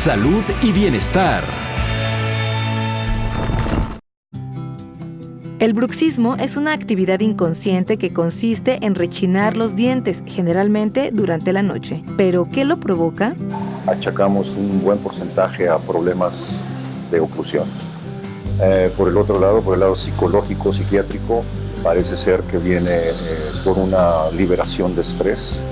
salud y bienestar. El bruxismo es una actividad inconsciente que consiste en rechinar los dientes, generalmente durante la noche. ¿Pero qué lo provoca? Achacamos un buen porcentaje a problemas de oclusión. Por el otro lado, por el lado psicológico, psiquiátrico, parece ser que viene por una liberación de estrés.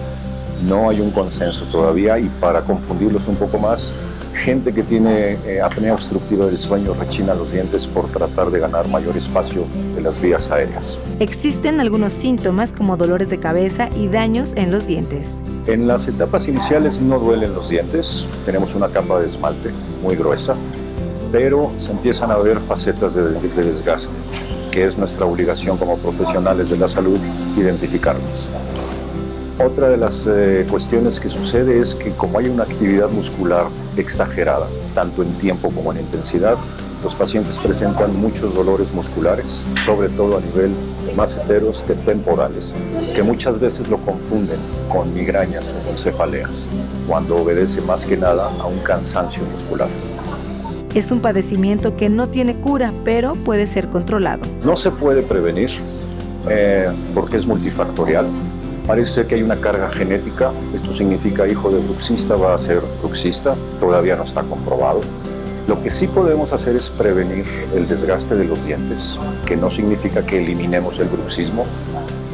No hay un consenso todavía, y para confundirlos un poco más, gente que tiene apnea obstructiva del sueño rechina los dientes por tratar de ganar mayor espacio de las vías aéreas. Existen algunos síntomas como dolores de cabeza y daños en los dientes. En las etapas iniciales no duelen los dientes, tenemos una capa de esmalte muy gruesa, pero se empiezan a ver facetas de desgaste, que es nuestra obligación como profesionales de la salud identificarlas. Otra de las cuestiones que sucede es que como hay una actividad muscular exagerada, tanto en tiempo como en intensidad, los pacientes presentan muchos dolores musculares, sobre todo a nivel maceteros temporales, que muchas veces lo confunden con migrañas o con cefaleas, cuando obedece más que nada a un cansancio muscular. Es un padecimiento que no tiene cura, pero puede ser controlado. No se puede prevenir porque es multifactorial. Parece ser que hay una carga genética. Esto significa hijo de bruxista va a ser bruxista. Todavía no está comprobado. Lo que sí podemos hacer es prevenir el desgaste de los dientes, que no significa que eliminemos el bruxismo,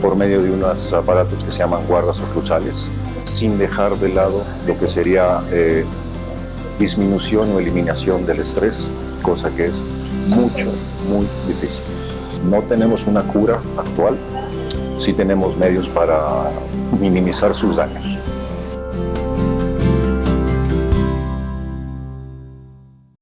por medio de unos aparatos que se llaman guardas oclusales, sin dejar de lado lo que sería disminución o eliminación del estrés, cosa que es muy difícil. No tenemos una cura actual, sí tenemos medios para minimizar sus daños.